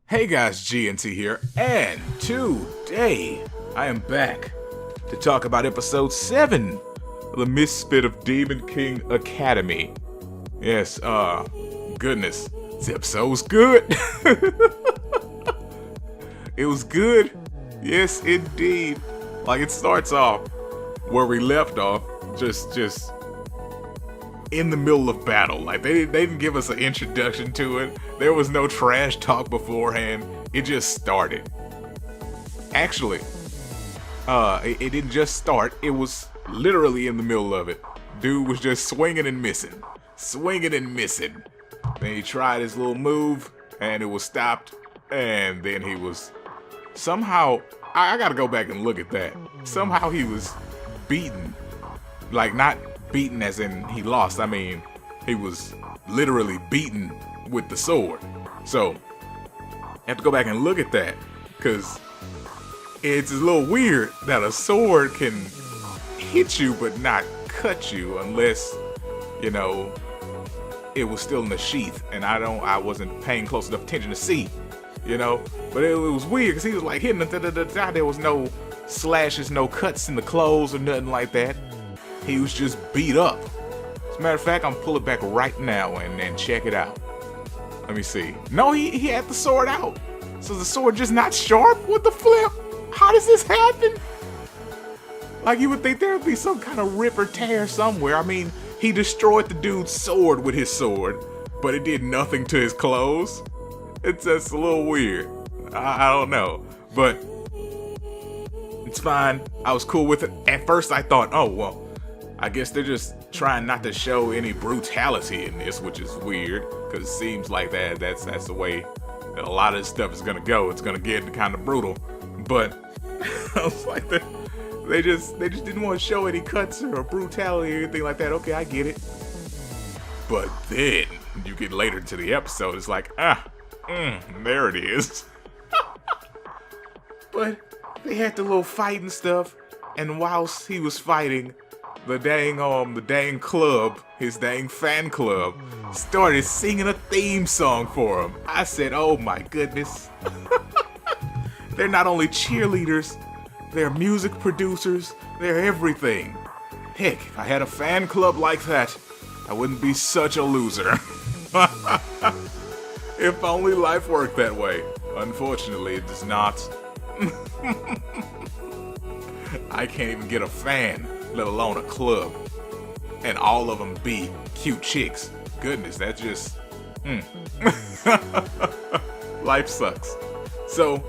Hey guys, GNT here, and today I am back to talk about episode 7 of the Misfit of Demon King Academy. Yes, goodness, this episode was good. It was good, yes indeed. Like, it starts off where we left off, just in the middle of battle. Like, they didn't give us an introduction to it. There was no trash talk beforehand. It just started. Actually, it didn't just start. It was literally in the middle of it. Dude was just swinging and missing. Swinging and missing. Then he tried his little move, and it was stopped. And then he was somehow... I gotta go back and look at that. Somehow he was beaten. Like, not beaten as in he lost. I mean, he was literally beaten with the sword. So, I have to go back and look at that, because it's a little weird that a sword can hit you but not cut you unless, you know, it was still in the sheath, and I wasn't paying close enough attention to see, you know. But it was weird because he was like hitting the there was no slashes, no cuts in the clothes or nothing like that. He was just beat up. As a matter of fact, I'm gonna pull it back right now and check it out. Let me see. No, he had the sword out. So the sword just not sharp? What the flip? How does this happen? Like, you would think there'd be some kind of rip or tear somewhere. I mean, he destroyed the dude's sword with his sword, but it did nothing to his clothes. It's just a little weird. I don't know, but it's fine. I was cool with it. At first I thought, oh, well, I guess they're just trying not to show any brutality in this, which is weird, because it seems like that's the way that a lot of this stuff is gonna go. It's gonna get kind of brutal. But I was like, they just didn't want to show any cuts or brutality or anything like that. Okay, I get it. But then you get later into the episode, it's like, there it is. But they had the little fight and stuff, and whilst he was fighting, the dang club, his dang fan club, started singing a theme song for him. I said, oh my goodness. They're not only cheerleaders, they're music producers, they're everything. Heck, if I had a fan club like that, I wouldn't be such a loser. If only life worked that way. Unfortunately, it does not. I can't even get a fan, let alone a club, and all of them be cute chicks. Goodness, that just life sucks. So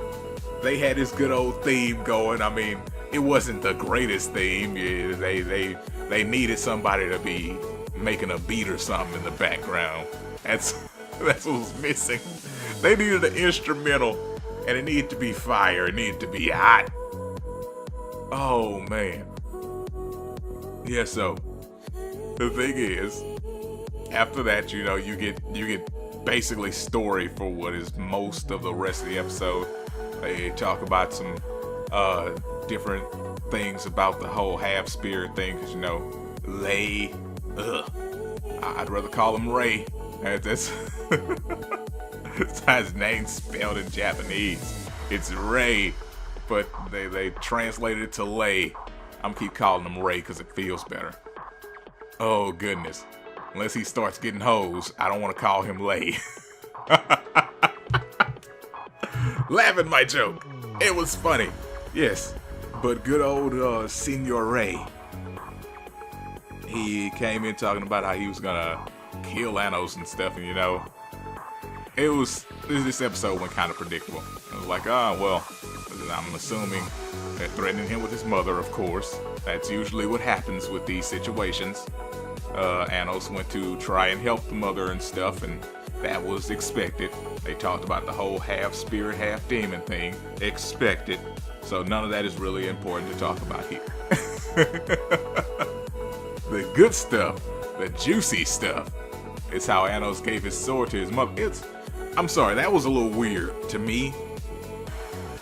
they had this good old theme going. I mean, it wasn't the greatest theme. Yeah, they needed somebody to be making a beat or something in the background. That's what was missing. They needed an instrumental, and it needed to be fire. It needed to be hot. Oh man. Yeah, so the thing is, after that, you know, you get basically story for what is most of the rest of the episode. They talk about some different things about the whole half spirit thing, because, you know, Lay, I'd rather call him Ray. That's how his name's spelled in Japanese. It's Ray, but they translated it to Lay. I'm keep calling him Ray because it feels better. Oh goodness. Unless he starts getting hoes, I don't want to call him Lay. Laugh at my joke. It was funny. Yes. But good old Senor Ray. He came in talking about how he was gonna kill Anos and stuff, and you know, this episode went kind of predictable. I was like, well, I'm assuming they're threatening him with his mother, of course. That's usually what happens with these situations. Anos went to try and help the mother and stuff, and that was expected. They talked about the whole half spirit, half demon thing. Expected. So none of that is really important to talk about here. The good stuff, the juicy stuff, is how Anos gave his sword to his mother. I'm sorry, that was a little weird to me.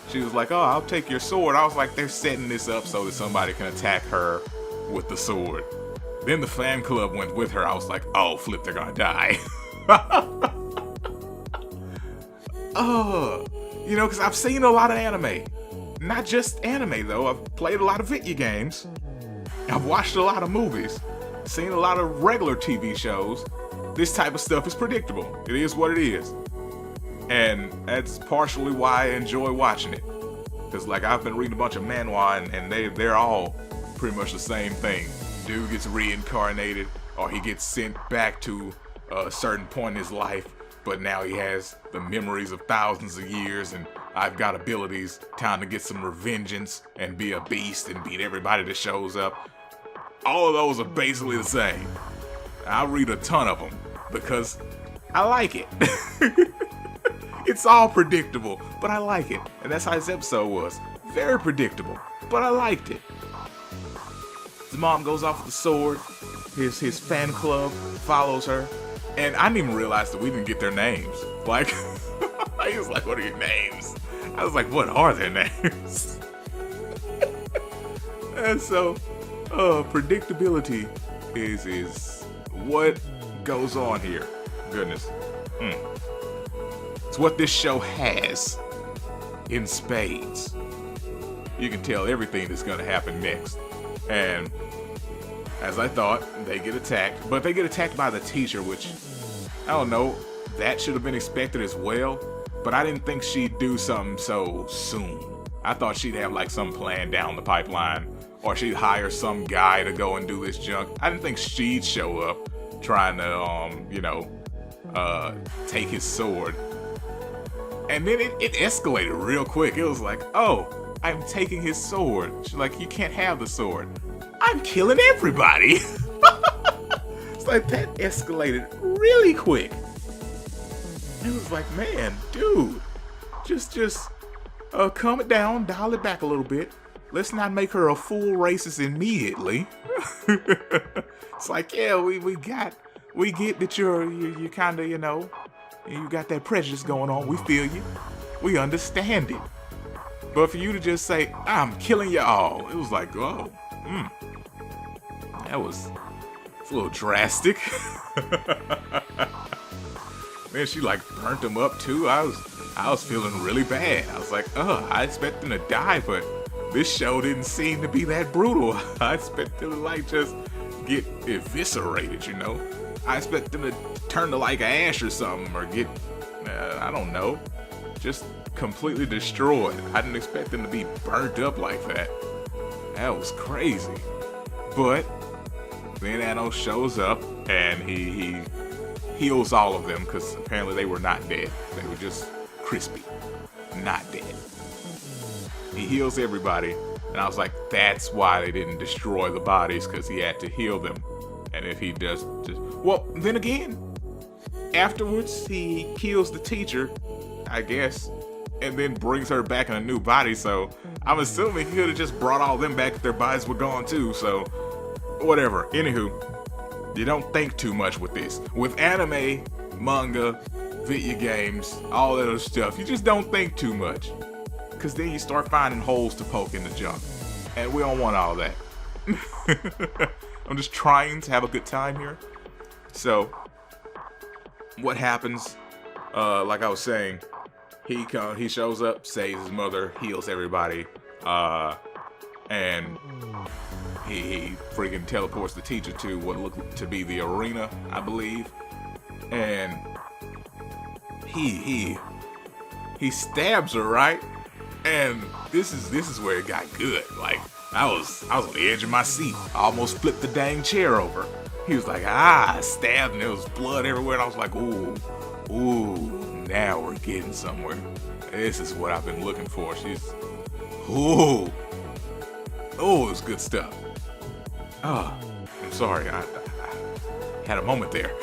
She was like, oh, I'll take your sword. I was like, they're setting this up so that somebody can attack her with the sword. Then the fan club went with her. I was like, oh, flip, they're gonna die. because I've seen a lot of anime. Not just anime, though. I've played a lot of video games. I've watched a lot of movies. Seen a lot of regular TV shows. This type of stuff is predictable. It is what it is. And that's partially why I enjoy watching it. Because, like, I've been reading a bunch of manhwa, and they're all pretty much the same thing. Dude gets reincarnated, or he gets sent back to a certain point in his life, but now he has the memories of thousands of years, and I've got abilities, time to get some revengeance and be a beast and beat everybody that shows up. All of those are basically the same. I read a ton of them because I like it. It's all predictable, but I like it. And that's how this episode was. Very predictable, but I liked it. His mom goes off with the sword. His fan club follows her. And I didn't even realize that we didn't get their names. Like, he was like, what are your names? I was like, what are their names? And so, predictability is what goes on here. Goodness. It's what this show has in spades. You can tell everything that's going to happen next. And as I thought, they get attacked. But they get attacked by the teacher, which, I don't know, that should have been expected as well. But I didn't think she'd do something so soon. I thought she'd have like some plan down the pipeline. Or she'd hire some guy to go and do this junk. I didn't think she'd show up trying to, take his sword. And then it escalated real quick. It was like, oh, I'm taking his sword. She's like, you can't have the sword. I'm killing everybody. It's like that escalated really quick. It was like, man, dude, just calm it down, dial it back a little bit. Let's not make her a full racist immediately. It's like, yeah, we get that you're kind of, you got that prejudice going on. We feel you. We understand it. But for you to just say, I'm killing you all, it was like, oh, it's a little drastic. Man, she like burnt him up too. I was feeling really bad. I was like, I expect them to die, but this show didn't seem to be that brutal. I expect them to like just get eviscerated, I expect them to turn to like ash or something, or get, I don't know, just completely destroyed. I didn't expect them to be burnt up like that. That was crazy. But then Anno shows up and he heals all of them, because apparently they were not dead. They were just crispy, not dead. He heals everybody, and I was like, that's why they didn't destroy the bodies, because he had to heal them. And if he just well, then again, afterwards he kills the teacher, I guess, and then brings her back in a new body. So I'm assuming he could have just brought all them back if their bodies were gone too. So whatever. Anywho, you don't think too much with this. With anime, manga, video games, all that other stuff, you just don't think too much, because then you start finding holes to poke in the junk, and we don't want all that. I'm just trying to have a good time here. So what happens, like I was saying, he shows up, saves his mother, heals everybody, and he freaking teleports the teacher to what looked to be the arena, I believe, and he stabs her, right? And this is where it got good. Like, I was on the edge of my seat. I almost flipped the dang chair over. He was like, stabbed, and there was blood everywhere, and I was like, ooh, now we're getting somewhere. This is what I've been looking for. It was good stuff. I'm sorry, I had a moment there.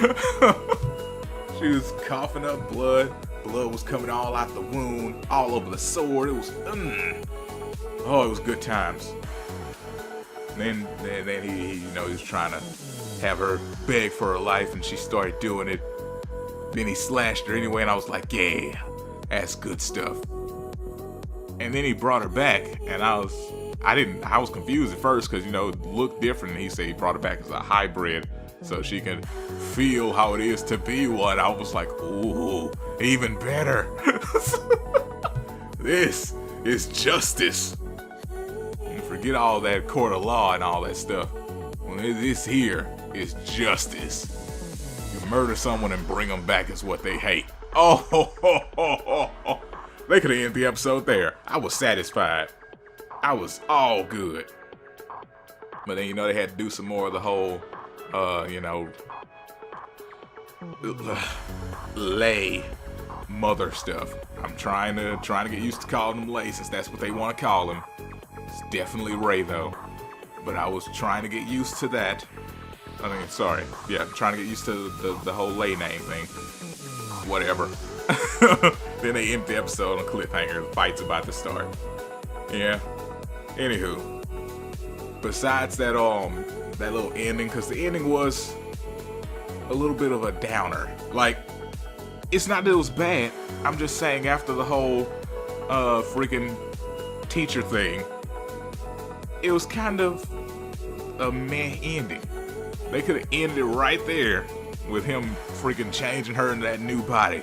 She was coughing up blood. Blood was coming all out the wound, all over the sword. It was, it was good times. Then he was trying to have her beg for her life, and she started doing it. Then he slashed her anyway, and I was like, yeah, that's good stuff. And then he brought her back, and I was confused at first, because, it looked different, and he said he brought her back as a hybrid. so she can feel how it is to be one. I was like, ooh, even better. This is justice. And forget all that court of law and all that stuff. When this here is justice. You murder someone and bring them back is what they hate. Oh, they could have ended the episode there. I was satisfied. I was all good. But then, they had to do some more of the whole, lay mother stuff. I'm trying to get used to calling them Lay, since that's what they want to call them. It's definitely Ray though. But I was trying to get used to that. Trying to get used to the whole Lay name thing. Whatever. Then they end the episode on cliffhanger. The fight's about to start. Yeah. Anywho. Besides that little ending, because the ending was a little bit of a downer. Like, it's not that it was bad. I'm just saying after the whole freaking teacher thing, it was kind of a meh ending. They could have ended it right there with him freaking changing her into that new body.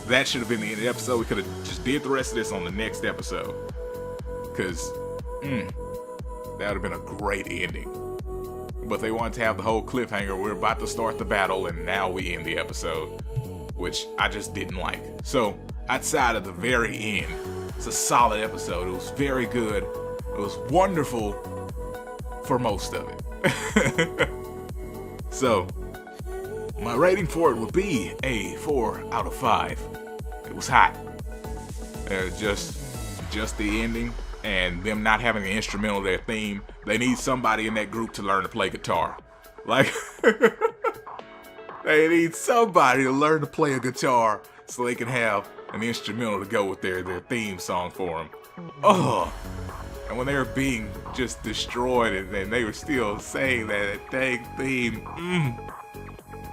That should have been the end of the episode. We could have just did the rest of this on the next episode. Because, that would have been a great ending. But they wanted to have the whole cliffhanger. We're about to start the battle and now we end the episode. Which I just didn't like. So, outside of the very end, it's a solid episode. It was very good. It was wonderful for most of it. So, my rating for it would be a 4 out of 5. It was hot. Just the ending and them not having an instrumental of their theme. They need somebody in that group to learn to play guitar. Like, they need somebody to learn to play a guitar so they can have an instrumental to go with their theme song for them. Oh, and when they were being just destroyed and they were still saying that dang theme,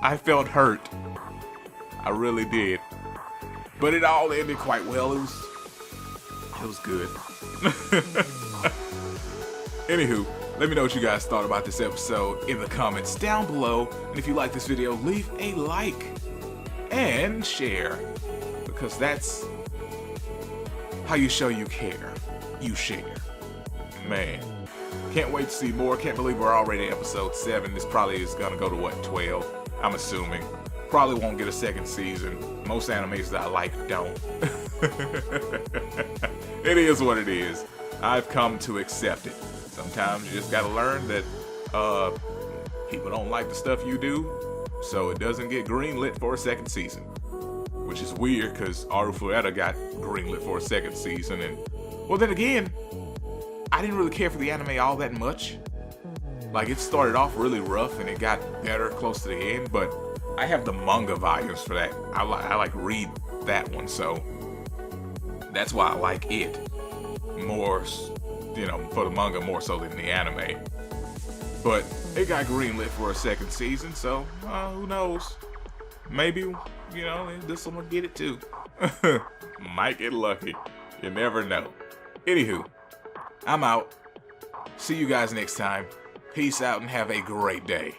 I felt hurt. I really did. But it all ended quite well. It was good. Anywho, let me know what you guys thought about this episode in the comments down below. And if you like this video, leave a like and share, because that's how you show you care. You share. Man, can't wait to see more. Can't believe we're already at episode 7. This probably is gonna go to 12, I'm assuming. Probably won't get a second season. Most animes that I like don't. It is what it is. I've come to accept it. Sometimes you just gotta learn that people don't like the stuff you do, so it doesn't get greenlit for a second season. Which is weird, because Arufureta got greenlit for a second season, and well, then again, I didn't really care for the anime all that much. Like, it started off really rough and it got better close to the end, but I have the manga volumes for that. I like read that one, so that's why I like it more, for the manga more so than the anime. But it got greenlit for a second season, so who knows? Maybe, this one will get it too. Might get lucky. You never know. Anywho, I'm out. See you guys next time. Peace out and have a great day.